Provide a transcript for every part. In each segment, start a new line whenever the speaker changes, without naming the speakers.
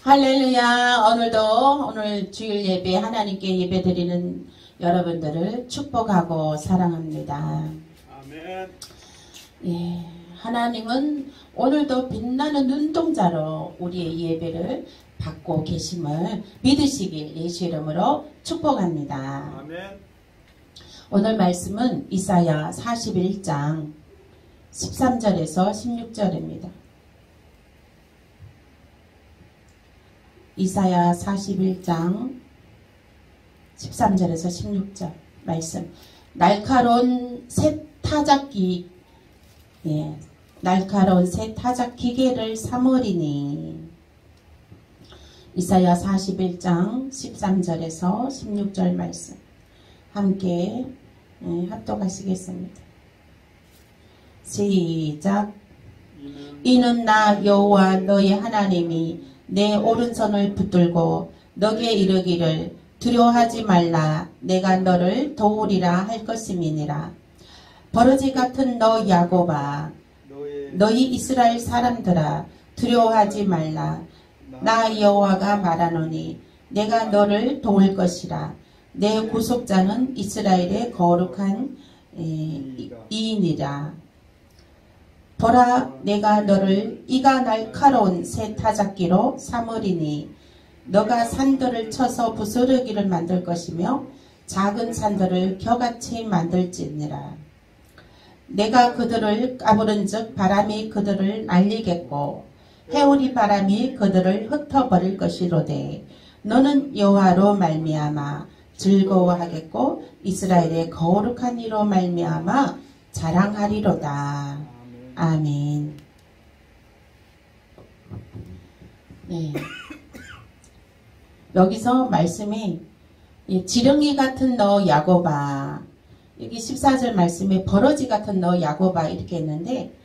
할렐루야. 오늘 주일 예배 하나님께 예배 드리는 여러분들을 축복하고 사랑합니다.
아멘.
예, 하나님은 오늘도 빛나는 눈동자로 우리의 예배를 받고 계심을 믿으시길 예수 이름으로 축복합니다.
아멘.
오늘 말씀은 이사야 41장 13절에서 16절입니다. 이사야 41장 13절에서 16절 말씀. 날카로운 새 타작기, 날카로운 새 타작 기계를 삼으리니. 이사야 41장 13절에서 16절 말씀 함께 합독하시겠습니다. 시작. 이는 나 여호와 너의 하나님이 내 오른손을 붙들고 너에게 이르기를 두려워하지 말라. 내가 너를 도우리라 할 것임이니라. 버러지 같은 너 야곱아, 너희 이스라엘 사람들아, 두려워하지 말라. 나 여호와가 말하노니 내가 너를 도울 것이라. 내 구속자는 이스라엘의 거룩한 이인이라. 보라, 내가 너를 이가 날카로운 새 타작기로 삼으리니 너가 산들을 쳐서 부스러기를 만들 것이며 작은 산들을 겨같이 만들지니라. 내가 그들을 까부른즉 바람이 그들을 날리겠고 해오리 바람이 그들을 흩어버릴 것이로되 너는 여호와로 말미암아 즐거워하겠고 이스라엘의 거룩한 이로 말미암아 자랑하리로다. 아멘. 네. 여기서 말씀이 지렁이 같은 너 야곱아, 여기 14절 말씀에 버러지 같은 너 야곱아 이렇게 했는데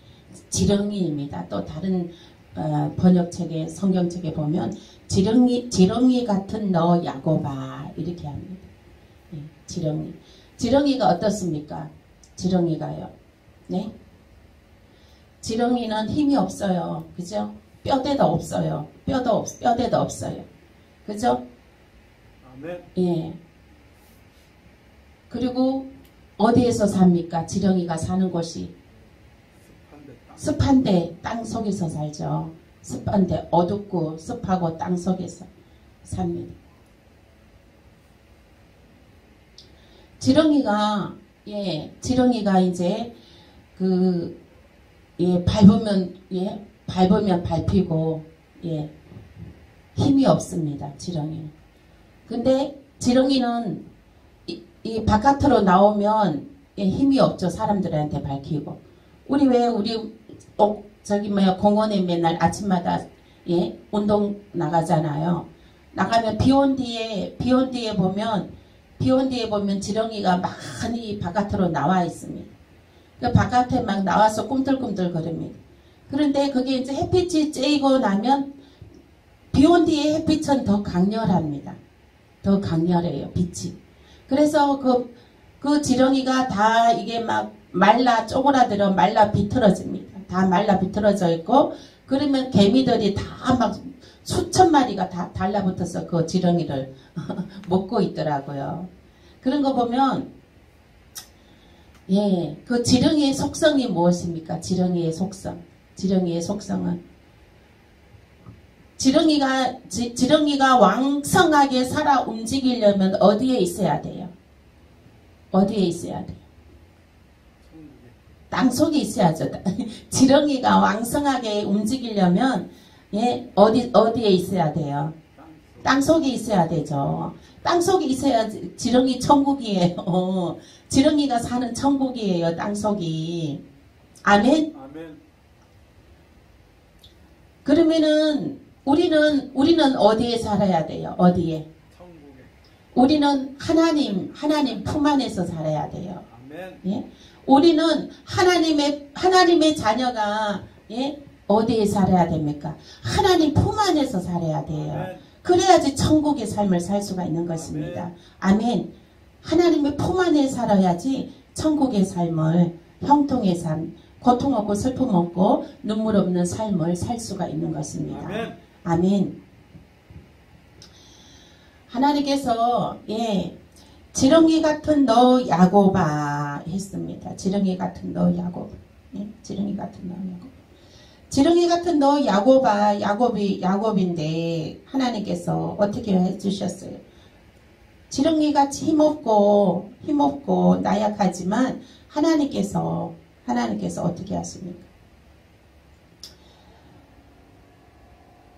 지렁이입니다. 또 다른 번역책에 성경책에 보면 지렁이 같은 너 야곱아 이렇게 합니다. 네, 지렁이가 어떻습니까? 지렁이가요. 네? 지렁이는 힘이 없어요. 그죠? 뼈대도 없어요. 뼈대도 없어요. 그죠?
아멘.
예. 그리고 어디에서 삽니까? 지렁이가 사는 곳이 습한 데, 땅 속에서 살죠. 습한 데, 어둡고 습하고 땅 속에서 삽니다. 지렁이가 이제 밟으면 밟히고, 힘이 없습니다, 지렁이는. 근데 지렁이는 이 바깥으로 나오면 힘이 없죠, 사람들한테 밝히고. 우리 공원에 맨날 아침마다, 운동 나가잖아요. 나가면 비 온 뒤에 보면 지렁이가 많이 바깥으로 나와 있습니다. 그 바깥에 막 나와서 꿈틀꿈틀 거립니다. 그런데 그게 이제 햇빛이 쬐이고 나면 비 온 뒤에 햇빛은 더 강렬합니다. 더 강렬해요, 빛이. 그래서 그 지렁이가 다 이게 막 쪼그라들어 말라 비틀어집니다. 다 말라 비틀어져 있고, 그러면 개미들이 다 막 수천 마리가 다 달라붙어서 그 지렁이를 먹고 있더라고요. 그런 거 보면, 그 지렁이의 속성이 무엇입니까? 지렁이의 속성은 지렁이가 왕성하게 살아 움직이려면 어디에 있어야 돼요? 땅속에 있어야죠. 지렁이가 왕성하게 움직이려면 어디에 있어야 돼요? 땅속에 있어야 되죠. 땅속에 있어야 지렁이 천국이에요. 지렁이가 사는 천국이에요, 땅속이. 아멘?
아멘.
그러면은 우리는 어디에 살아야 돼요? 어디에?
천국에.
우리는 하나님 품 안에서 살아야 돼요.
아멘.
우리는 하나님의 자녀가 어디에 살아야 됩니까? 하나님 품 안에서 살아야 돼요.
아멘.
그래야지 천국의 삶을 살 수가 있는 것입니다. 아멘. 하나님의 품 안에 살아야지 천국의 삶을, 형통의 삶, 고통 없고 슬픔 없고 눈물 없는 삶을 살 수가 있는 것입니다.
아멘.
아멘. 하나님께서 지렁이 같은 너 야곱아 했습니다. 지렁이 같은 너 야곱. 지렁이 같은 너 야곱. 지렁이 같은 너 야곱아. 야곱인데 하나님께서 어떻게 해주셨어요? 지렁이같이 힘없고 나약하지만 하나님께서 어떻게 하십니까?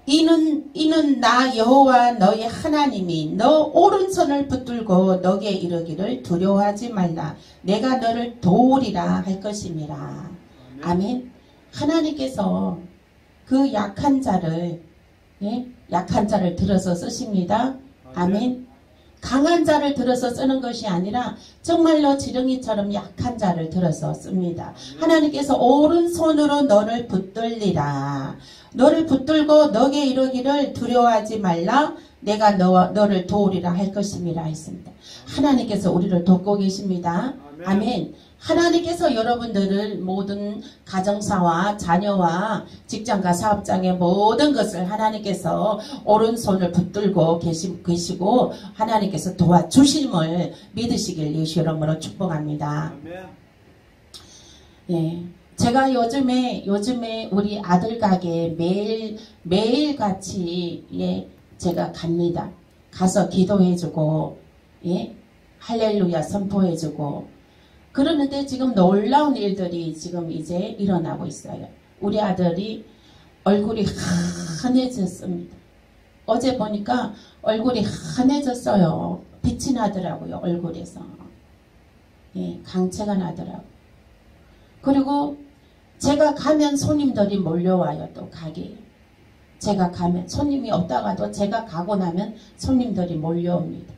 이는 나 여호와 너의 하나님이 너 오른손을 붙들고 너게 이르기를 두려워하지 말라. 내가 너를 도우리라 할 것임이라. 아멘. 하나님께서 그 약한 자를 들어서 쓰십니다. 아멘. 강한 자를 들어서 쓰는 것이 아니라 정말로 지렁이처럼 약한 자를 들어서 씁니다. 하나님께서 오른손으로 너를 붙들리라. 너를 붙들고 너게 이르기를 두려워하지 말라. 내가 너를 도우리라 할 것임이라 했습니다. 하나님께서 우리를 돕고 계십니다. 아멘. 하나님께서 여러분들을 모든 가정사와 자녀와 직장과 사업장의 모든 것을 하나님께서 오른손을 붙들고 계시고 하나님께서 도와주심을 믿으시길 예수 이름으로 축복합니다. 예, 제가 요즘에 우리 아들 가게 매일 같이 제가 갑니다. 가서 기도해주고 할렐루야 선포해주고 그러는데 지금 놀라운 일들이 지금 이제 일어나고 있어요. 우리 아들이 얼굴이 환해졌습니다. 어제 보니까 얼굴이 환해졌어요. 빛이 나더라고요. 얼굴에서. 강체가 나더라고요. 그리고 제가 가면 손님들이 몰려와요. 또 가게에. 제가 가면 손님이 없다가도 제가 가고 나면 손님들이 몰려옵니다.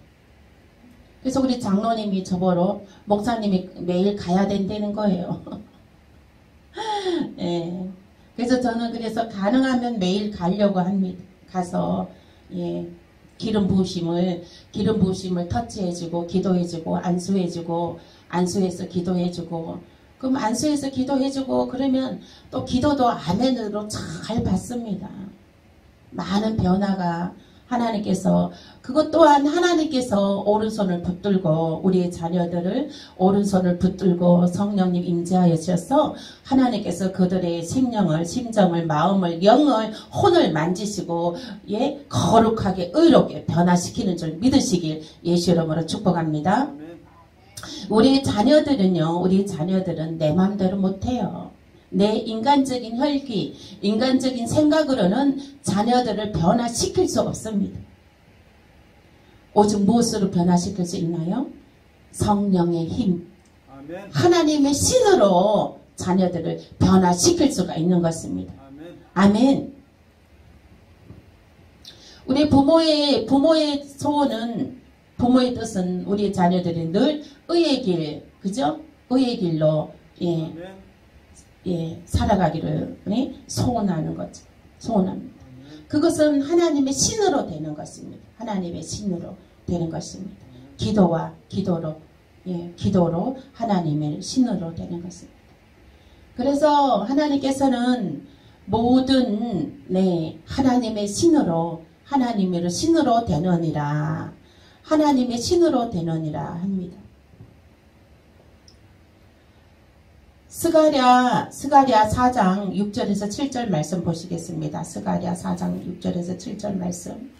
그래서 우리 장로님이 저보러 목사님이 매일 가야 된다는 거예요. 그래서 저는 그래서 가능하면 매일 가려고 합니다. 가서 기름 부으심을 터치해주고 기도해주고 안수해서 기도해주고 그럼 안수해서 기도해주고 그러면 또 기도도 아멘으로 잘 받습니다. 많은 변화가 하나님께서 그것 또한 하나님께서 오른손을 붙들고 우리의 자녀들을 오른손을 붙들고 성령님 임재하여 주셔서 하나님께서 그들의 생명을 심정을 마음을 영을 혼을 만지시고 거룩하게 의롭게 변화시키는 줄 믿으시길 예수 이름으로 축복합니다. 우리 자녀들은 내 마음대로 못해요. 내 인간적인 혈기, 인간적인 생각으로는 자녀들을 변화시킬 수 없습니다. 오직 무엇으로 변화시킬 수 있나요? 성령의 힘, 아멘. 하나님의 신으로 자녀들을 변화시킬 수가 있는 것입니다. 아멘. 우리 부모의 소원은 부모의 뜻은 우리 자녀들이 늘 의의 길, 그죠? 의의 길로 살아가기를 소원하는 거죠. 소원합니다. 그것은 하나님의 신으로 되는 것입니다. 하나님의 신으로 되는 것입니다. 기도로 하나님의 신으로 되는 것입니다. 그래서 하나님께서는 모든 하나님의 신으로 되느니라. 하나님의 신으로 되느니라 합니다. 스가랴 4장 6절에서 7절 말씀 보시겠습니다. 스가랴 4장 6절에서 7절 말씀.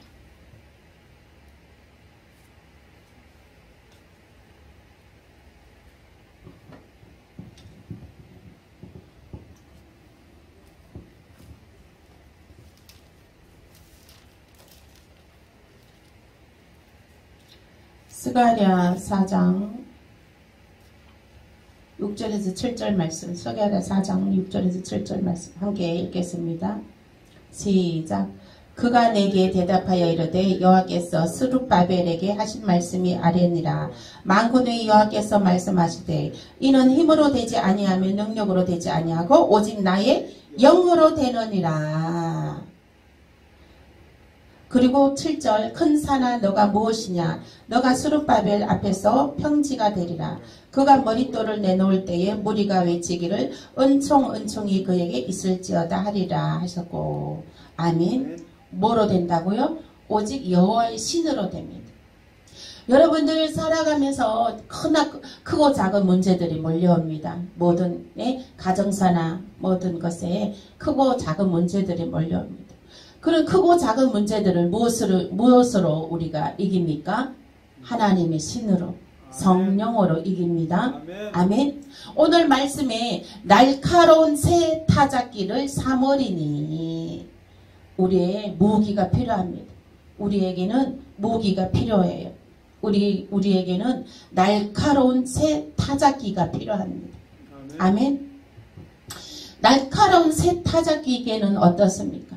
스가랴 4장 6절에서 7절 말씀, 스가랴 4장 6절에서 7절 말씀 함께 읽겠습니다. 시작. 그가 내게 대답하여 이르되 여호와께서 스룹바벨에게 하신 말씀이 아뢰니라. 만군의 여호와께서 말씀하시되 이는 힘으로 되지 아니하며 능력으로 되지 아니하고 오직 나의 영으로 되느니라. 그리고 7절 큰 산아 너가 무엇이냐 너가 스룹바벨 앞에서 평지가 되리라. 그가 머릿돌을 내놓을 때에 무리가 외치기를 은총이 그에게 있을지어다 하리라 하셨고 아멘. 뭐로 된다고요? 오직 여호와의 신으로 됩니다. 여러분들 살아가면서 크고 작은 문제들이 몰려옵니다. 모든 가정사나 모든 것에 크고 작은 문제들이 몰려옵니다. 그런 크고 작은 문제들을 무엇으로 우리가 이깁니까? 하나님의 신으로, 성령으로 이깁니다. 아멘. 오늘 말씀에 날카로운 새 타작기를 삼으리니 우리의 무기가 필요합니다. 우리에게는 무기가 필요해요. 우리에게는 날카로운 새 타작기가 필요합니다. 아멘. 날카로운 새 타작기계는 어떻습니까?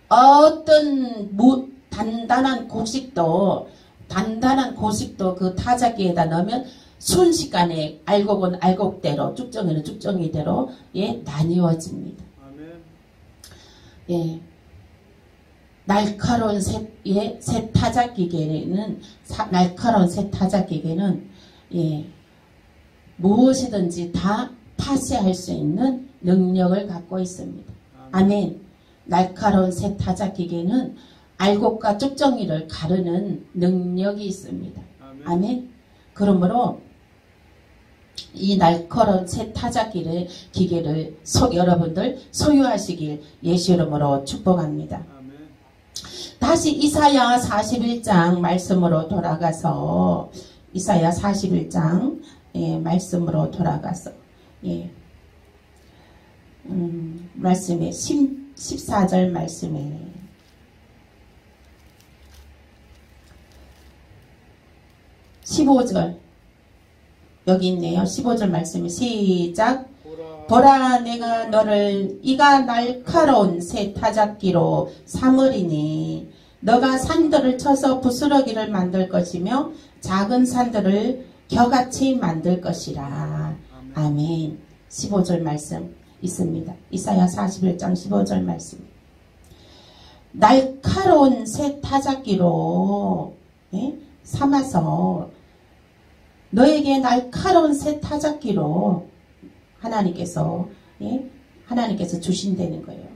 어떤 단단한 고식도 그 타작기에다 넣으면 순식간에 알곡은 알곡대로, 쭉정이는 쭉정이대로 나뉘어집니다. 예. 날카로운 새 타작기계는 무엇이든지 다 파쇄할 수 있는 능력을 갖고 있습니다. 아멘. 날카로운 새 타작기계는 알곡과 쭉정이를 가르는 능력이 있습니다. 아멘. 그러므로 이 날카로운 새 타작기계를 여러분들 소유하시길 예수 이름으로 축복합니다. 다시 이사야 41장 말씀으로 돌아가서 이사야 41장 말씀으로 돌아가서 말씀에 14절 말씀에 15절 여기 있네요. 15절 말씀에 시작. 보라 내가 너를 이가 날카로운 새 타작기로 삼으리니 너가 산들을 쳐서 부스러기를 만들 것이며 작은 산들을 겨같이 만들 것이라. 아멘. 15절 말씀 있습니다. 이사야 41장 15절 말씀. 날카로운 새 타작기로 삼아서 너에게 날카로운 새 타작기로 하나님께서 주신다는 거예요.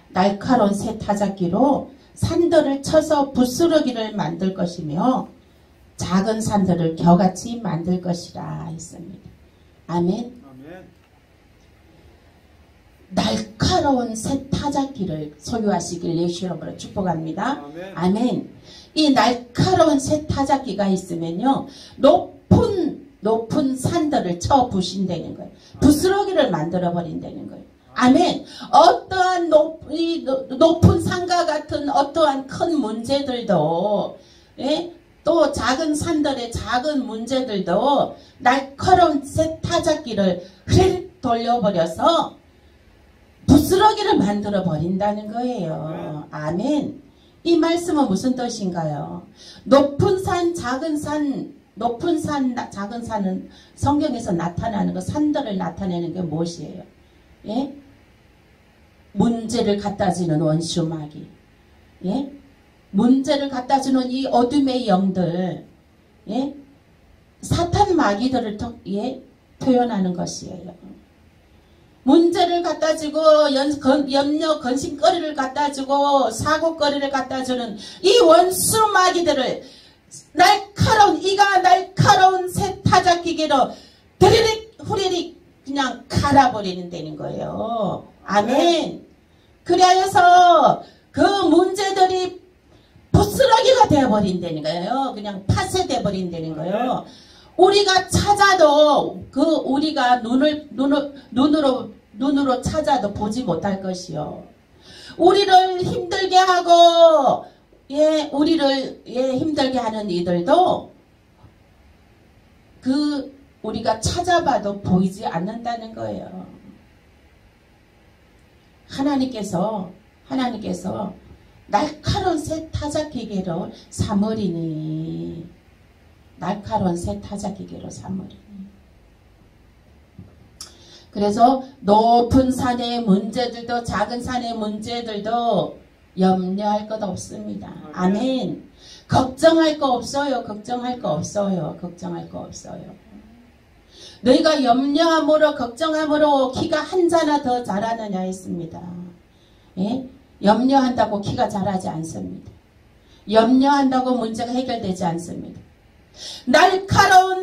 날카로운 새 타작기로 산들을 쳐서 부스러기를 만들 것이며 작은 산들을 겨같이 만들 것이라 했습니다. 아멘. 날카로운 새 타작기를 소유하시길 예수 이름으로 축복합니다. 아멘. 이 날카로운 새 타작기가 있으면요 높은 산들을 쳐 부신다는 거예요. 부스러기를 만들어 버린다는 거예요. 아멘. 어떠한 높은 산과 같은 어떠한 큰 문제들도 또 작은 산들의 작은 문제들도 날카로운 새 타작기를 흐르륵 돌려버려서 부스러기를 만들어 버린다는 거예요. 아멘. 이 말씀은 무슨 뜻인가요? 높은 산, 작은 산, 작은 산은 성경에서 나타나는 거, 산들을 나타내는 게 무엇이에요? 문제를 갖다 주는 원수 마귀. 문제를 갖다 주는 이 어둠의 영들, 사탄 마귀들을 표현하는 것이에요. 문제를 갖다 주고 염려 근심거리를 갖다 주고 사고거리를 갖다 주는 이 원수 마귀들을 이가 날카로운 새 타작기계로 드리릭 후리릭 그냥 갈아버리는 거예요. 아멘. 그리하여서 그 문제들이 부스러기가 되어버린다는 거예요. 그냥 파쇄돼 버린다는 거예요. 우리가 찾아도 우리가 눈으로 찾아도 보지 못할 것이요. 우리를 힘들게 하고 우리를 힘들게 하는 이들도 우리가 찾아봐도 보이지 않는다는 거예요. 하나님께서 날카로운 새 타작기계로 삼으리니 날카로운 새 타작기계로 삼으리니. 그래서 높은 산의 문제들도 작은 산의 문제들도 염려할 것 없습니다. 아멘. 걱정할 거 없어요. 걱정할 거 없어요. 걱정할 거 없어요. 너희가 염려함으로 걱정함으로 키가 한 자나 더 자라느냐 했습니다. 염려한다고 키가 자라지 않습니다. 염려한다고 문제가 해결되지 않습니다.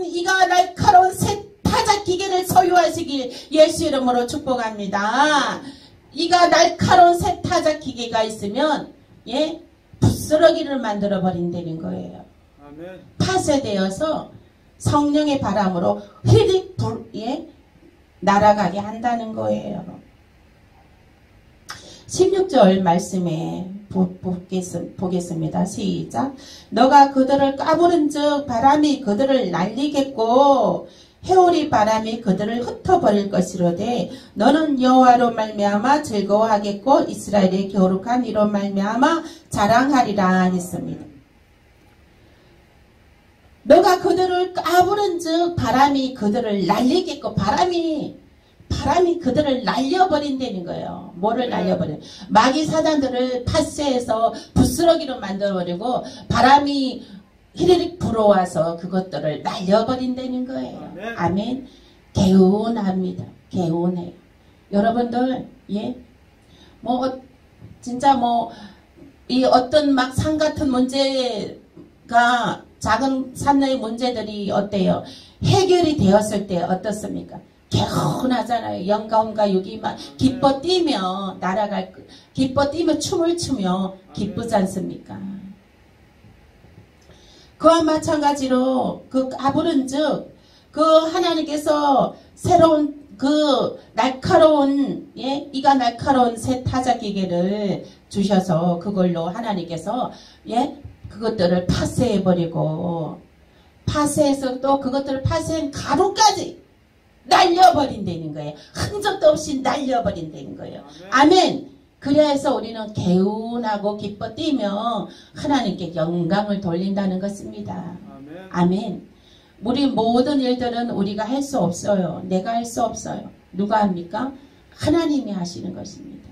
이가 날카로운 새 타작 기계를 소유하시길 예수 이름으로 축복합니다. 이가 날카로운 새 타작 기계가 있으면 부스러기를 만들어 버린다는 거예요.
아멘.
파쇄되어서 성령의 바람으로 휘릭 날아가게 한다는 거예요. 16절 말씀에 보겠습니다. 시작. 너가 그들을 까부른즉 바람이 그들을 날리겠고 회오리 바람이 그들을 흩어버릴 것이로되 너는 여호와로 말미암아 즐거워하겠고 이스라엘의 거룩한 이로 말미암아 자랑하리라 했습니다. 너가 그들을 까부른즉 바람이 그들을 날리겠고 바람이 그들을 날려버린다는 거예요. 뭐를 날려버려? 마귀 사단들을 파쇄해서 부스러기로 만들어버리고 바람이 히리릭 불어와서 그것들을 날려버린다는 거예요. 아멘. 개운합니다. 개운해요. 여러분들 진짜 이 어떤 막 산 같은 문제가 작은 산의 문제들이 어때요? 해결이 되었을 때 어떻습니까? 개운하잖아요. 영감과 육이 막 기뻐 뛰며 기뻐 뛰며 춤을 추며 기쁘지 않습니까? 그와 마찬가지로 그 까부른즉 그 하나님께서 새로운 그 날카로운 이가 날카로운 새 타작 기계를 주셔서 그걸로 하나님께서 그것들을 파쇄해버리고 파쇄해서 또 그것들을 파쇄한 가루까지 날려버린다는 거예요. 흔적도 없이 날려버린다는 거예요. 아멘. 그래서 우리는 개운하고 기뻐 뛰며 하나님께 영광을 돌린다는 것입니다. 아멘. 우리 모든 일들은 우리가 할 수 없어요. 내가 할 수 없어요. 누가 합니까? 하나님이 하시는 것입니다.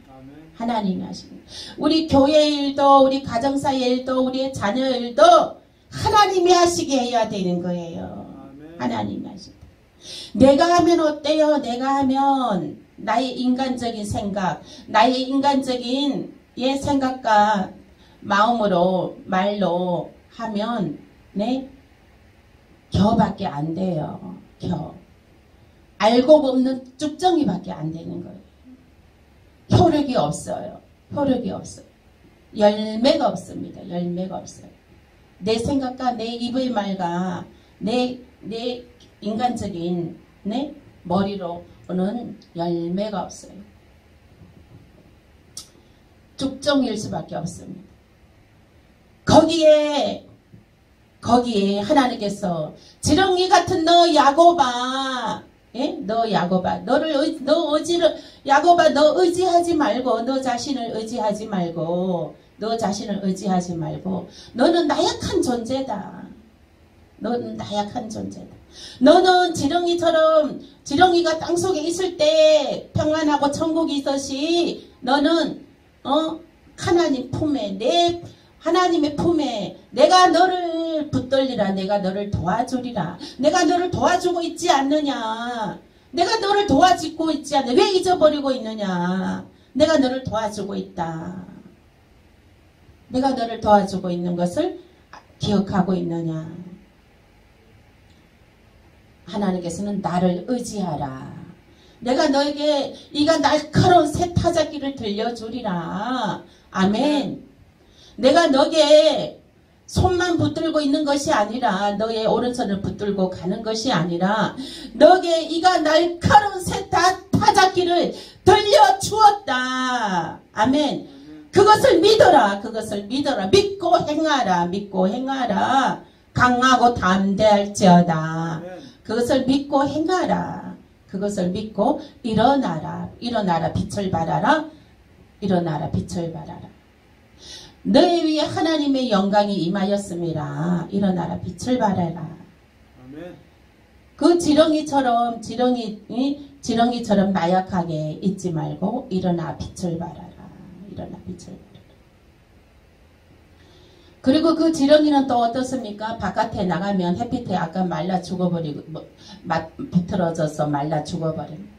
하나님이 하시는 우리 교회 일도 우리 가정사의 일도 우리의 자녀 일도 하나님이 하시게 해야 되는 거예요. 하나님이 하시게. 내가 하면 어때요? 내가 하면 나의 인간적인 생각, 나의 인간적인 생각과 마음으로 말로 하면 겨밖에 안 돼요. 알고 보면 쭉정이밖에 안 되는 거예요. 효력이 없어요. 효력이 없어요. 열매가 없습니다. 열매가 없어요. 내 생각과 내 입의 말과 내 인간적인 머리로는 열매가 없어요. 쭉정일 수밖에 없습니다. 거기에 하나님께서 지렁이 같은 너 야곱아, 너 야곱아, 야곱아 너 의지하지 말고 너 자신을 의지하지 말고 너는 나약한 존재다. 너는 나약한 존재다. 너는 지렁이가 땅속에 있을 때 평안하고 천국이 있듯이 너는 하나님 품에 하나님의 품에 내가 너를 붙들리라. 내가 너를 도와주리라. 내가 너를 도와주고 있지 않느냐. 내가 너를 도와주고 있지 않느냐. 왜 잊어버리고 있느냐. 내가 너를 도와주고 있다. 내가 너를 도와주고 있는 것을 기억하고 있느냐. 하나님께서는 나를 의지하라. 내가 너에게 이가 날카로운 새 타작기를 들려주리라. 아멘. 내가 너에게 손만 붙들고 있는 것이 아니라 너의 오른손을 붙들고 가는 것이 아니라 너에게 이가 날카로운 새 타작기를 들려주었다. 아멘. 그것을 믿어라. 그것을 믿어라. 믿고 행하라. 강하고 담대할지어다. 그것을 믿고 행하라. 그것을 믿고 일어나라. 빛을 발하라. 빛을 발하라. 너희 위에 하나님의 영광이 임하였음이라. 일어나라. 빛을 발하라. 아멘. 그 지렁이처럼 나약하게 있지 말고 일어나 빛을 발하라. 일어나 빛을 발하라. 그리고 그 지렁이는 또 어떻습니까? 바깥에 나가면 햇빛에 아까 말라 죽어버리고 비틀어져서 말라 죽어버립니다.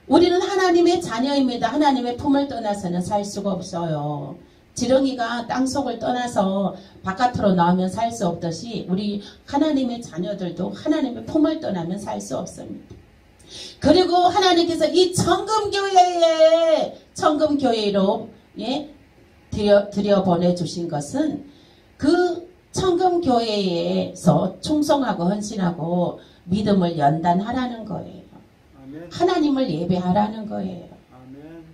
우리는 하나님의 자녀입니다. 하나님의 품을 떠나서는 살 수가 없어요. 지렁이가 땅속을 떠나서 바깥으로 나오면 살 수 없듯이 우리 하나님의 자녀들도 하나님의 품을 떠나면 살 수 없습니다. 그리고 하나님께서 이 청금교회로 들여 보내주신 것은 그 청금교회에서 충성하고 헌신하고 믿음을 연단하라는 거예요.
아멘.
하나님을 예배하라는 거예요.
아멘.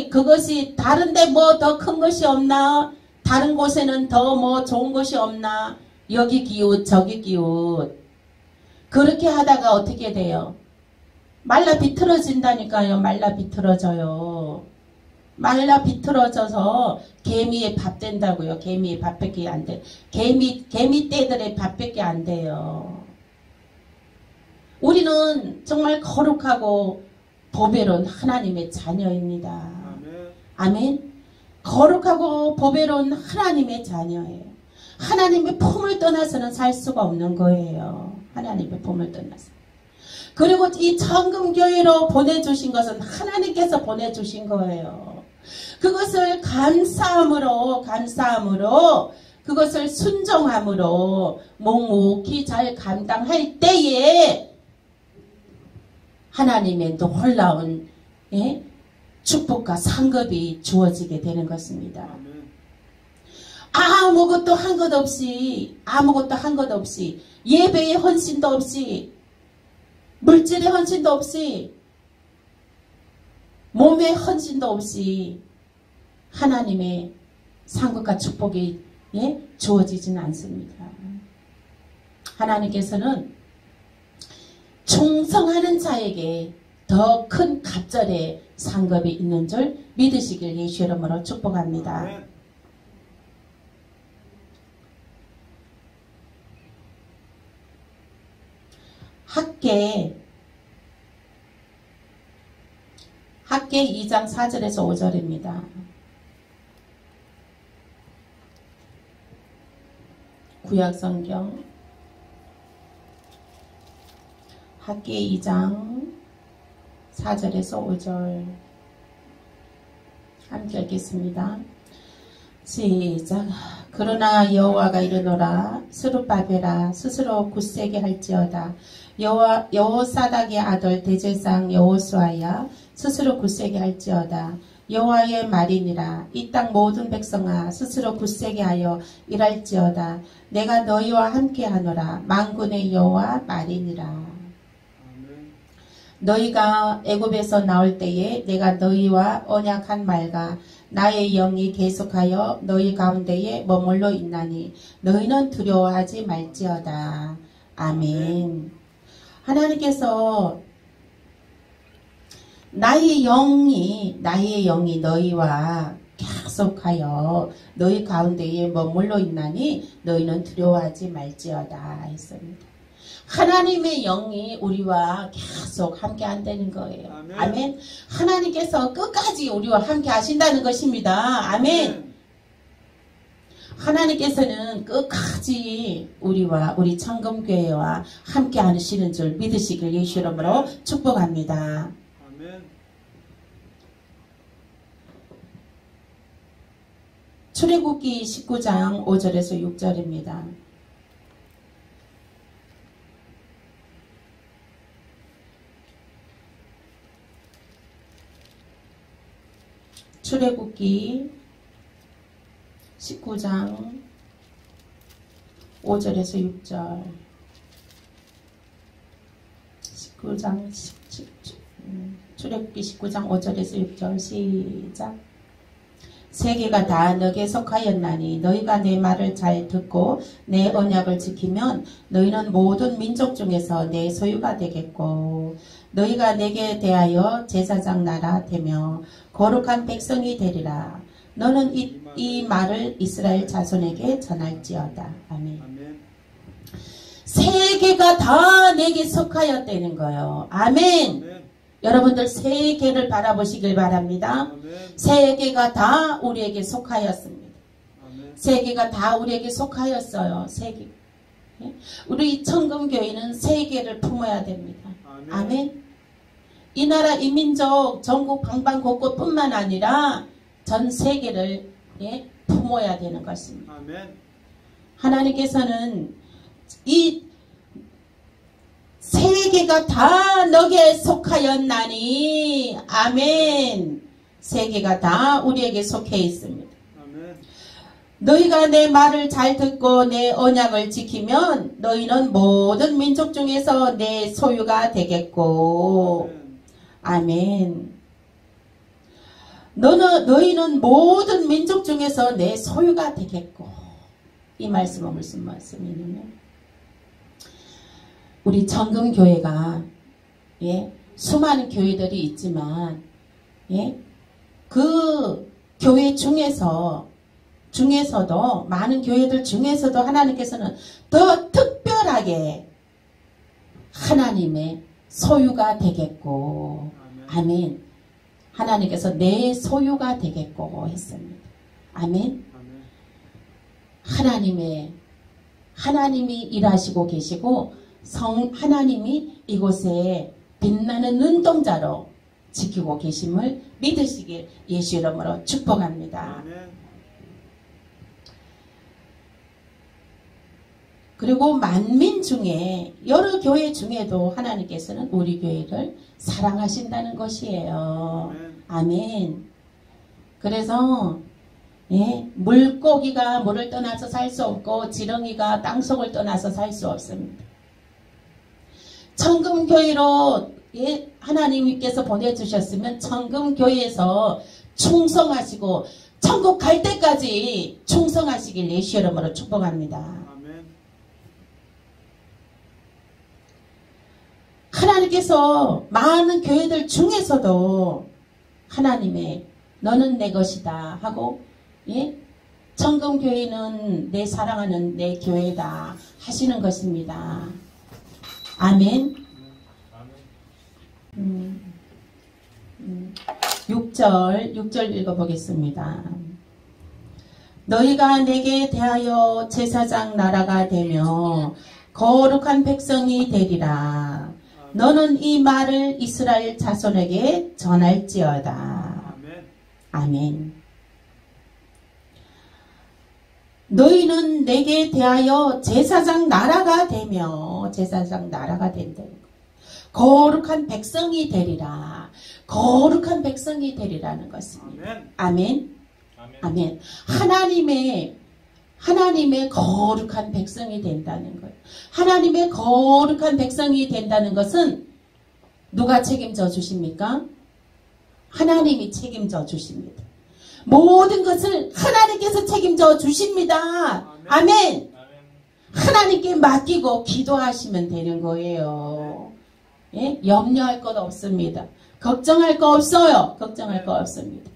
그것이 다른데 뭐 더 큰 것이 없나? 다른 곳에는 더 뭐 좋은 것이 없나? 여기 기웃 저기 기웃. 그렇게 하다가 어떻게 돼요? 말라 비틀어진다니까요. 말라 비틀어져요. 말라 비틀어져서 개미의 밥 된다고요. 개미의 밥밖에 안 돼. 개미 떼들의 밥밖에 안 돼요. 우리는 정말 거룩하고 보배로운 하나님의 자녀입니다.
아멘.
아멘. 거룩하고 보배로운 하나님의 자녀예요. 하나님의 품을 떠나서는 살 수가 없는 거예요. 하나님의 품을 떠나서. 그리고 이 청금교회로 보내주신 것은 하나님께서 보내주신 거예요. 그것을 감사함으로 그것을 순종함으로 묵묵히 잘 감당할 때에 하나님의 놀라운 축복과 상급이 주어지게 되는 것입니다.
아멘.
아무것도 한 것 없이 예배의 헌신도 없이 물질의 헌신도 없이 몸의 헌신도 없이 하나님의 상급과 축복이 주어지지는 않습니다. 하나님께서는 충성하는 자에게 더 큰 갑절의 상급이 있는 줄 믿으시길 예수 이름으로 축복합니다.
아멘.
학계 2장 4절에서 5절입니다. 구약성경 학계 2장 4절에서 5절 함께 읽겠습니다. 시작. 그러나 여호와가 이르노라 스룹바벨아 스스로 굳세게 할지어다. 여호사닥의 아들 대제사장 여호수아야 스스로 굳세게 할지어다. 여호와의 말이니라. 이 땅 모든 백성아 스스로 굳세게 하여 일할지어다. 내가 너희와 함께하노라. 만군의 여호와 말이니라.
아멘.
너희가 애굽에서 나올 때에 내가 너희와 언약한 말과 나의 영이 계속하여 너희 가운데에 머물러 있나니 너희는 두려워하지 말지어다. 아멘. 하나님께서 나의 영이 너희와 계속하여 너희 가운데에 머물러 있나니 너희는 두려워하지 말지어다 했습니다. 하나님의 영이 우리와 계속 함께 한다는 거예요.
아멘.
아멘. 하나님께서 끝까지 우리와 함께 하신다는 것입니다. 아멘. 하나님께서는 끝까지 우리 청금교회와 함께 하시는 줄 믿으시길 예수 이름으로 축복합니다.
아멘.
출애굽기 19장 5절에서 6절입니다. 출애굽기 19장 5절에서 6절 출애굽기 19장 5절에서 6절 시작. 세계가 다 너에게 속하였나니 너희가 내 말을 잘 듣고 내 언약을 지키면 너희는 모든 민족 중에서 내 소유가 되겠고 너희가 내게 대하여 제사장 나라 되며 거룩한 백성이 되리라. 너는 이 말을 이스라엘 자손에게 전할지어다. 아멘.
아멘.
세계가 다 내게 속하였다는 거예요. 아멘.
아멘.
여러분들 세계를 바라보시길 바랍니다.
아멘.
세계가 다 우리에게 속하였습니다.
아멘.
세계가 다 우리에게 속하였어요. 세계. 우리 청금교회는 세계를 품어야 됩니다.
아멘.
아멘. 이 나라 이 민족 전국 방방곳곳뿐만 아니라 전 세계를 예, 품어야 되는 것입니다.
아멘.
하나님께서는 이 세계가 다 너게 속하였나니 아멘. 세계가 다 우리에게 속해 있습니다.
아멘.
너희가 내 말을 잘 듣고 내 언약을 지키면 너희는 모든 민족 중에서 내 소유가 되겠고 아멘. 너희는 모든 민족 중에서 내 소유가 되겠고. 이 말씀은 무슨 말씀이냐면 우리 정금교회가 예, 수많은 교회들이 있지만 예, 그 교회 중에서도 많은 교회들 중에서도 하나님께서는 더 특별하게 하나님의 소유가 되겠고 아멘. 하나님께서 내 소유가 되겠고 했습니다. 아멘. 하나님이 일하시고 계시고 하나님이 이곳에 빛나는 눈동자로 지키고 계심을 믿으시길 예수 이름으로 축복합니다. 그리고 만민 중에 여러 교회 중에도 하나님께서는 우리 교회를 사랑하신다는 것이에요. 아멘. 그래서 예, 물고기가 물을 떠나서 살 수 없고 지렁이가 땅속을 떠나서 살 수 없습니다. 청금교회로 예, 하나님께서 보내주셨으면 청금교회에서 충성하시고 천국 갈 때까지 충성하시길 예수 이름으로 축복합니다.
아멘.
하나님께서 많은 교회들 중에서도 하나님의 너는 내 것이다 하고 예? 청금교회는 내 사랑하는 내 교회다 하시는 것입니다. 아멘. 6절 읽어보겠습니다. 너희가 내게 대하여 제사장 나라가 되며 거룩한 백성이 되리라. 너는 이 말을 이스라엘 자손에게 전할지어다. 아멘. 너희는 내게 대하여 제사장 나라가 되며 제사장 나라가 된다. 거룩한 백성이 되리라. 거룩한 백성이 되리라는 것입니다. 아멘. 아멘. 하나님의 거룩한 백성이 된다는 거예요. 하나님의 거룩한 백성이 된다는 것은 누가 책임져 주십니까? 하나님이 책임져 주십니다. 모든 것을 하나님께서 책임져 주십니다. 아멘. 하나님께 맡기고 기도하시면 되는 거예요. 예? 염려할 것 없습니다. 걱정할 거 없어요. 걱정할 거 없습니다.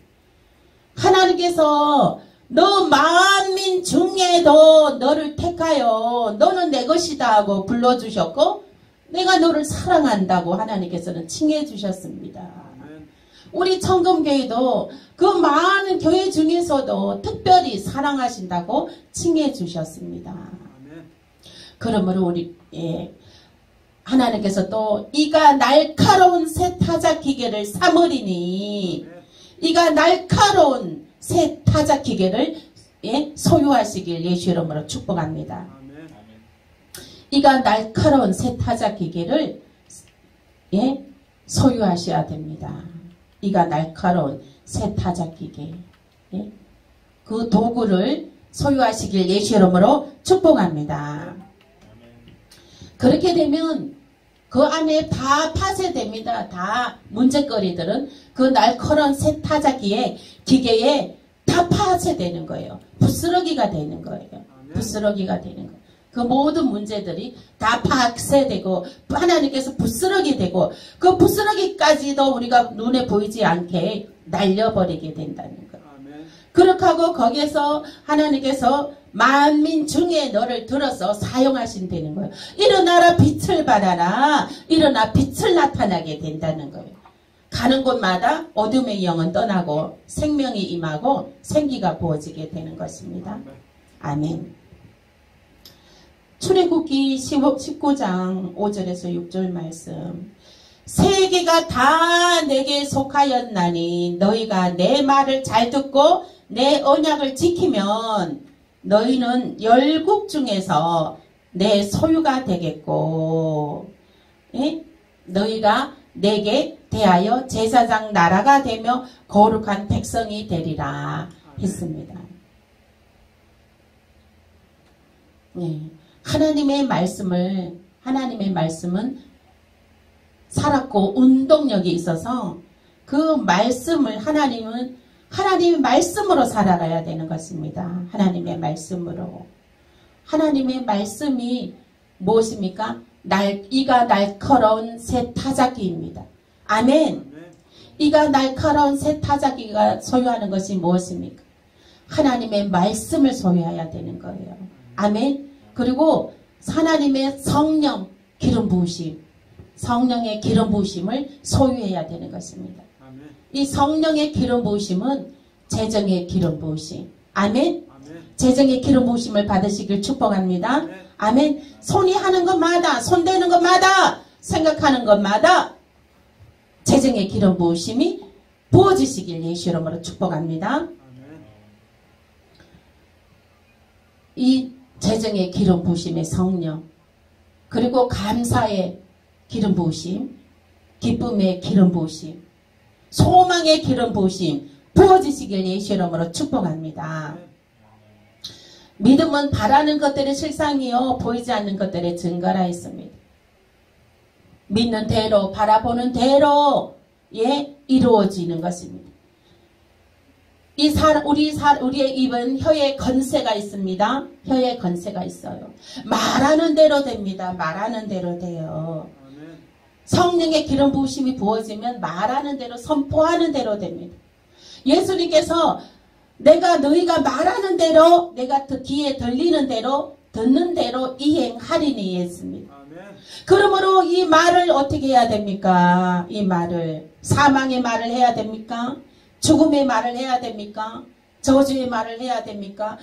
하나님께서 너 만민 중에도 너를 택하여 너는 내 것이다 하고 불러주셨고 내가 너를 사랑한다고 하나님께서는 칭해 주셨습니다. 우리 청금교회도 그 많은 교회 중에서도 특별히 사랑하신다고 칭해 주셨습니다. 그러므로 우리 하나님께서 또 이가 날카로운 새 타작 기계를 삼으리니 이가 날카로운 새 타작 기계를 소유하시길 예수 이름으로 축복합니다. 이가 날카로운 새 타작 기계를 소유하셔야 됩니다. 이가 날카로운 새 타작 기계 그 도구를 소유하시길 예수 이름으로 축복합니다. 그렇게 되면 그 안에 다 파쇄됩니다. 다 문제거리들은 그 날카로운 새 타작 기계에 다 파쇄되는 거예요. 부스러기가 되는 거예요. 부스러기가 되는 거예요. 그 모든 문제들이 다 파쇄되고 하나님께서 부스러기 되고 그 부스러기까지도 우리가 눈에 보이지 않게 날려버리게 된다는 거예요. 그렇게 하고 거기에서 하나님께서 만민 중에 너를 들어서 사용하신다는 거예요. 일어나라 빛을 발하라. 일어나 빛을 나타나게 된다는 거예요. 가는 곳마다 어둠의 영은 떠나고 생명이 임하고 생기가 부어지게 되는 것입니다. 아멘. 출애굽기 19장 5절에서 6절 말씀. 세계가 다 내게 속하였나니 너희가 내 말을 잘 듣고 내 언약을 지키면 너희는 열국 중에서 내 소유가 되겠고 예? 너희가 내게 대하여 제사장 나라가 되며 거룩한 백성이 되리라 했습니다. 예. 하나님의 말씀은 살았고 운동력이 있어서 그 말씀을 하나님의 말씀으로 살아가야 되는 것입니다. 하나님의 말씀으로. 하나님의 말씀이 무엇입니까? 이가 날카로운 새 타작기입니다. 아멘. 이가 날카로운 새 타작기가 소유하는 것이 무엇입니까? 하나님의 말씀을 소유해야 되는 거예요. 아멘. 그리고 하나님의 성령 기름 부으심, 성령의 기름 부으심을 소유해야 되는 것입니다. 아멘. 이 성령의 기름 부으심은 재정의 기름 부으심. 아멘. 아멘. 재정의 기름 부으심을 받으시길 축복합니다. 아멘. 아멘. 손이 하는 것마다, 손대는 것마다, 생각하는 것마다 재정의 기름 부으심이 부어지시길 예수 이름으로 축복합니다. 아멘. 이 재정의 기름 부으심의 성령, 그리고 감사의 기름 부으심, 기쁨의 기름 부으심, 소망의 기름 부으심 부어지시길 예수 이름으로 축복합니다. 믿음은 바라는 것들의 실상이요 보이지 않는 것들의 증거라 했습니다. 믿는 대로 바라보는 대로 이루어지는 것입니다. 우리의 입은 혀에 건세가 있습니다. 혀에 건세가 있어요. 말하는 대로 됩니다. 말하는 대로 돼요. 성령의 기름 부으심이 부어지면 말하는 대로 선포하는 대로 됩니다. 예수님께서 너희가 말하는 대로 내가 귀에 들리는 대로 듣는 대로 이행하리니 했습니다. 그러므로 이 말을 어떻게 해야 됩니까? 이 말을 사망의 말을 해야 됩니까? 죽음의 말을 해야 됩니까? 저주의 말을 해야 됩니까?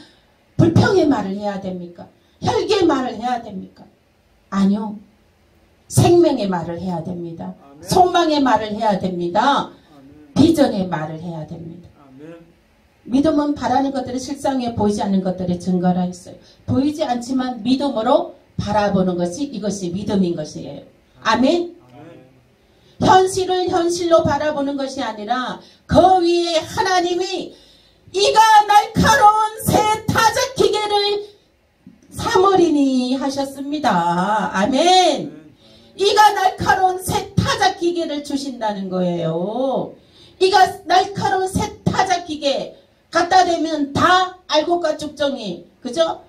불평의 말을 해야 됩니까? 혈기의 말을 해야 됩니까? 아니요. 생명의 말을 해야 됩니다. 아멘. 소망의 말을 해야 됩니다. 아멘. 비전의 말을 해야 됩니다. 아멘. 믿음은 바라는 것들의 실상에 보이지 않는 것들의 증거라 했어요. 보이지 않지만 믿음으로 바라보는 것이 이것이 믿음인 것이에요. 아멘. 현실을 현실로 바라보는 것이 아니라 그 위에 하나님이 이가 날카로운 새 타작 기계를 삼으리니 하셨습니다. 아멘. 이가 날카로운 새 타작 기계를 주신다는 거예요. 이가 날카로운 새 타작 기계 갖다 대면 다 알곡과 죽정이, 그죠?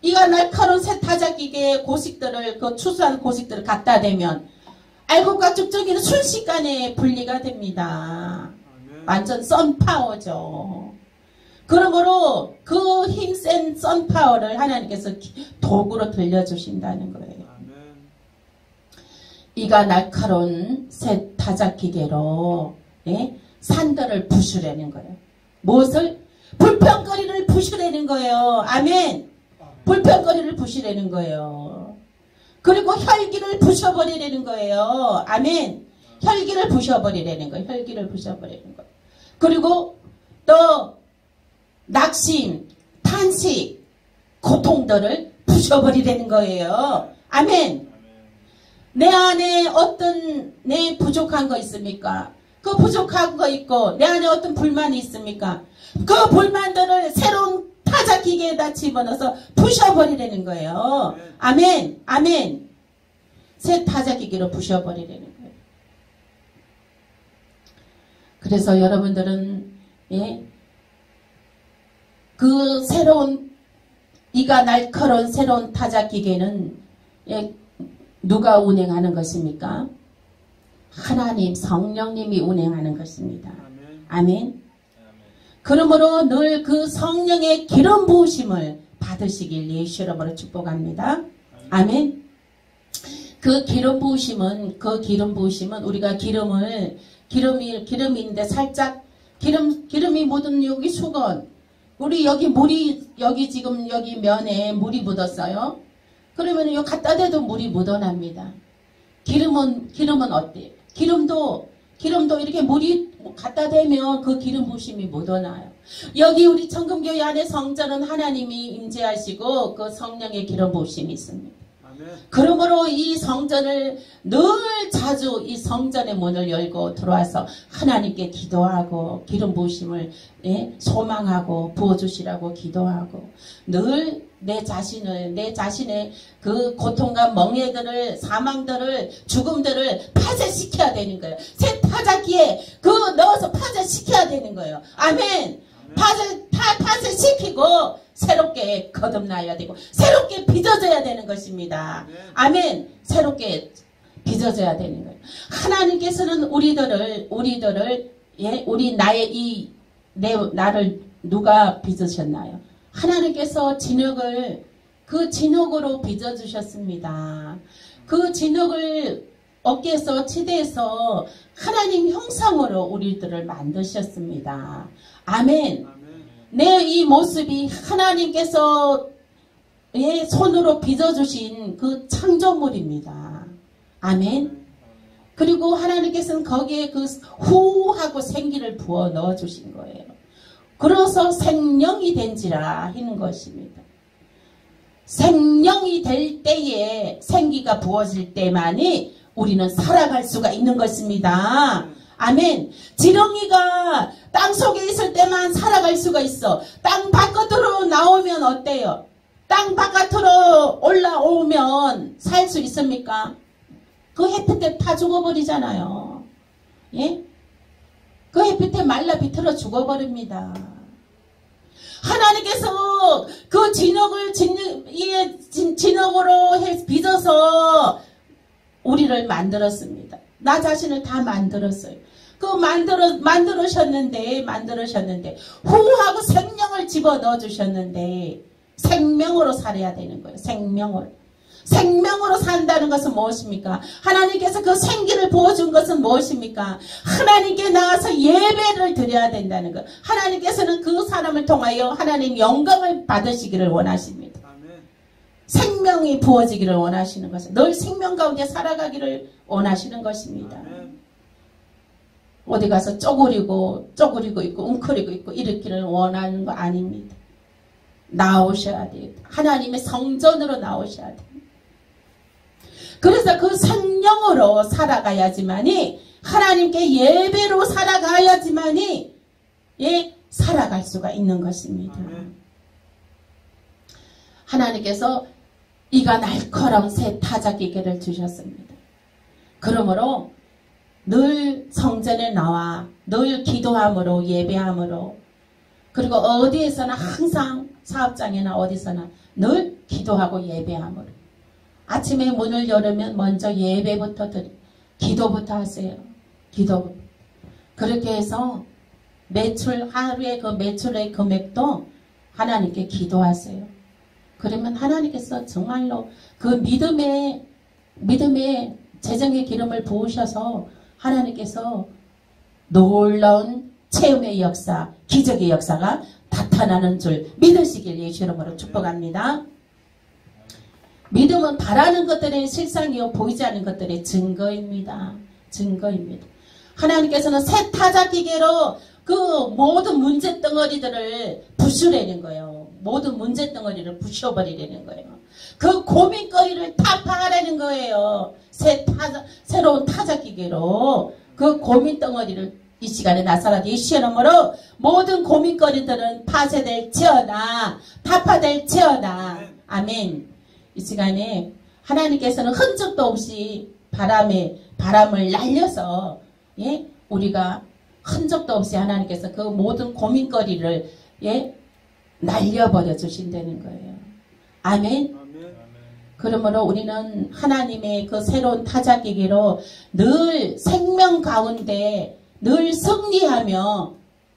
이가 날카로운 새 타작 기계의 고식들을, 그 추수한 고식들을 갖다 대면 알곡과 죽정이는 순식간에 분리가 됩니다. 완전 썬파워죠. 그러므로 그 힘센 썬파워를 하나님께서 도구로 들려주신다는 거예요. 이가 날카로운 새 타작기계로 산들을 부수려는 거예요. 무엇을? 불평거리를 부수려는 거예요. 아멘. 불평거리를 부수려는 거예요. 그리고 혈기를 부셔버리려는 거예요. 아멘. 혈기를 부셔버리려는 거예요. 혈기를 부셔버리는 거예요. 그리고 또 낙심, 탄식, 고통들을 부셔버리려는 거예요. 아멘. 내 안에 어떤 내 부족한 거 있습니까? 그 부족한 거 있고 내 안에 어떤 불만이 있습니까? 그 불만들을 새로운 타작 기계에다 집어넣어서 부셔버리려는 거예요. 아멘. 아멘. 새 타작 기계로 부셔버리려는 거예요. 그래서 여러분들은 그 새로운 이가 날카로운 새로운 타작 기계는 누가 운행하는 것입니까? 하나님 성령님이 운행하는 것입니다. 아멘. 그러므로 늘 그 성령의 기름 부으심을 받으시길 예수 이름으로 축복합니다. 아멘. 그 기름 부으심은 우리가 기름이 있는데 살짝 기름이 묻은 여기 수건, 우리 여기 지금 여기 면에 물이 묻었어요. 그러면 이거 갖다 대도 물이 묻어납니다. 기름은 어때요? 기름도 이렇게 물이 갖다 대면 그 기름 부심이 묻어나요. 여기 우리 청금교회 안에 성전은 하나님이 임재하시고 그 성령의 기름 부심이 있습니다. 그러므로 이 성전을 늘 자주 이 성전의 문을 열고 들어와서 하나님께 기도하고 기름 부으심을 소망하고 부어주시라고 기도하고 늘 내 자신의 그 고통과 멍해들을 사망들을 죽음들을 파쇄시켜야 되는 거예요. 새 타작기에 그 넣어서 파쇄시켜야 되는 거예요. 아멘. 파쇄시키고 새롭게 거듭나야 되고 새롭게 빚어져야 되는 것입니다. 아멘. 새롭게 빚어져야 되는 거예요. 하나님께서는 나를 누가 빚으셨나요? 하나님께서 그 진흙으로 빚어주셨습니다. 그 진흙을 어깨에서 치대에서 하나님 형상으로 우리들을 만드셨습니다. 아멘. 내 이 모습이 하나님께서 손으로 빚어주신 그 창조물입니다. 아멘. 그리고 하나님께서는 거기에 그 후하고 생기를 부어 넣어주신 거예요. 그래서 생명이 된지라 하는 것입니다. 생명이 될 때에 생기가 부어질 때만이 우리는 살아갈 수가 있는 것입니다. 아멘. 지렁이가 땅속에 있을 때만 살아갈 수가 있어. 땅 바깥으로 나오면 어때요? 땅 바깥으로 올라오면 살 수 있습니까? 그 햇빛에 다 죽어버리잖아요. 예? 그 햇빛에 말라 비틀어 죽어버립니다. 하나님께서 그 진흙을 진흙으로 빚어서 우리를 만들었습니다. 나 자신을 다 만들었어요. 그 만들으셨는데 후하고 생명을 집어넣어 주셨는데 생명으로 살아야 되는 거예요. 생명으로 산다는 것은 무엇입니까? 하나님께서 그 생기를 부어준 것은 무엇입니까? 하나님께 나와서 예배를 드려야 된다는 것. 하나님께서는 그 사람을 통하여 하나님 영광을 받으시기를 원하십니다. 생명이 부어지기를 원하시는 것은 늘 생명 가운데 살아가기를 원하시는 것입니다. 어디 가서 쪼그리고 있고 웅크리고 있고 이렇기를 원하는 거 아닙니다. 나오셔야 돼요. 하나님의 성전으로 나오셔야 돼요. 그래서 그 성령으로 살아가야지만이 하나님께 예배로 살아가야지만이 살아갈 수가 있는 것입니다. 하나님께서 이가 날카로운 새 타작기계를 주셨습니다. 그러므로 늘 성전에 나와 늘 기도함으로 예배함으로 그리고 어디에서나 항상 사업장이나 어디서나 늘 기도하고 예배함으로 아침에 문을 열으면 먼저 예배부터 기도부터 하세요. 기도부터. 그렇게 해서 하루에 그 매출의 금액도 하나님께 기도하세요. 그러면 하나님께서 정말로 그 믿음의 재정의 기름을 부으셔서 하나님께서 놀라운 체험의 역사, 기적의 역사가 나타나는 줄 믿으시길 예수 이름으로 축복합니다. 믿음은 바라는 것들의 실상이요 보이지 않는 것들의 증거입니다. 하나님께서는 새 타작기계로 그 모든 문제덩어리들을 부수려는 거예요. 모든 문제덩어리를 부셔버리려는 거예요. 그 고민거리를 타파하려는 거예요. 새로운 타작기계로 그 고민덩어리를 이 시간에 나사렛 예수의 이름으로 모든 고민거리들은 파쇄될지어다. 타파될지어다. 아멘. 이 시간에 하나님께서는 흔적도 없이 바람을 날려서 우리가 흔적도 없이 하나님께서 그 모든 고민거리를 날려버려 주신다는 거예요. 아멘. 그러므로 우리는 하나님의 그 새로운 타작기계로 늘 생명 가운데 늘 승리하며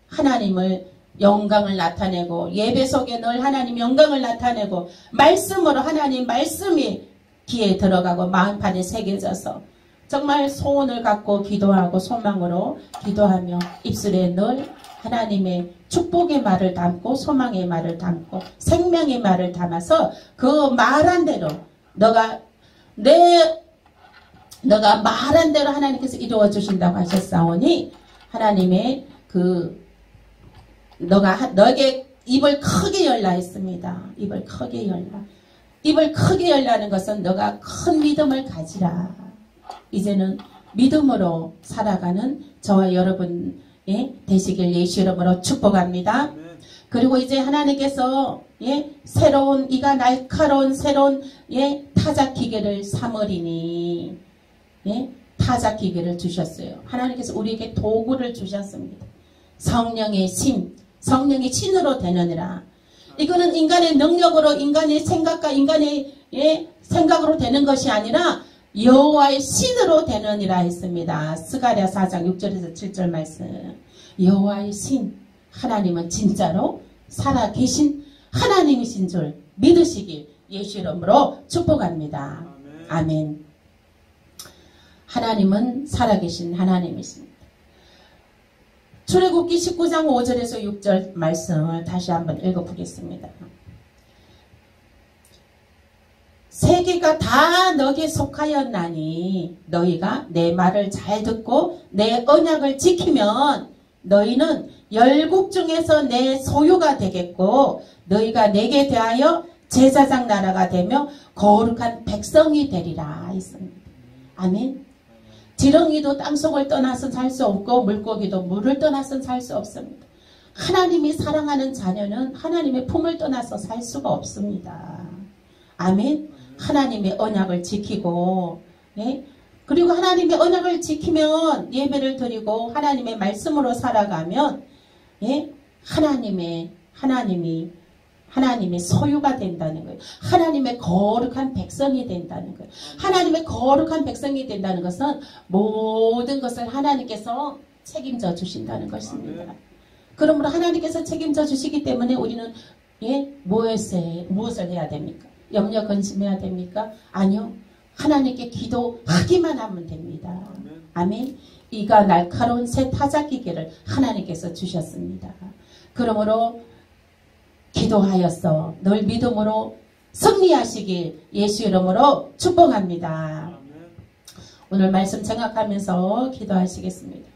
하나님을 영광을 나타내고 예배 속에 늘 하나님 영광을 나타내고 말씀으로 하나님 말씀이 귀에 들어가고 마음판에 새겨져서 정말 소원을 갖고 기도하고 소망으로 기도하며 입술에 늘 하나님의 축복의 말을 담고 소망의 말을 담고 생명의 말을 담아서 그 말한 대로 너가 내 너가 말한 대로 하나님께서 이루어 주신다고 하셨사오니 하나님의 너에게 입을 크게 열라 했습니다. 입을 크게 열라. 입을 크게 열라는 것은 너가 큰 믿음을 가지라. 이제는 믿음으로 살아가는 저와 여러분 되시길 예수 이름으로 축복합니다. 그리고 이제 하나님께서 새로운 이가 날카로운 새로운 타작 기계를 삼으리니 타작 기계를 주셨어요. 하나님께서 우리에게 도구를 주셨습니다. 성령의 신으로 되느니라. 이거는 인간의 능력으로 인간의 생각과 인간의 생각으로 되는 것이 아니라 여호와의 신으로 되느니라 했습니다. 스가랴 4장 6절에서 7절 말씀. 여호와의 신, 하나님은 진짜로 살아계신 하나님이신 줄 믿으시길 예수 이름으로 축복합니다. 아멘. 하나님은 살아계신 하나님이십니다. 출애굽기 19장 5절에서 6절 말씀을 다시 한번 읽어보겠습니다. 세계가 다 너에게 속하였나니 너희가 내 말을 잘 듣고 내 언약을 지키면 너희는 열국 중에서 내 소유가 되겠고 너희가 내게 대하여 제사장 나라가 되며 거룩한 백성이 되리라 했습니다. 아멘. 지렁이도 땅속을 떠나서 살 수 없고 물고기도 물을 떠나서 살 수 없습니다. 하나님이 사랑하는 자녀는 하나님의 품을 떠나서 살 수가 없습니다. 아멘. 하나님의 언약을 지키고 그리고 하나님의 언약을 지키면 예배를 드리고 하나님의 말씀으로 살아가면 하나님의 소유가 된다는 거예요. 하나님의 거룩한 백성이 된다는 거예요. 하나님의 거룩한 백성이 된다는 것은 모든 것을 하나님께서 책임져 주신다는 것입니다. 그러므로 하나님께서 책임져 주시기 때문에 우리는 무엇을 해야 됩니까? 염려 근심해야 됩니까? 아니요. 하나님께 기도하기만 하면 됩니다. 아멘. 이가 날카로운 새 타작 기계를 하나님께서 주셨습니다. 그러므로 기도하였어 늘 믿음으로 승리하시길 예수 이름으로 축복합니다. 오늘 말씀 생각하면서 기도하시겠습니다.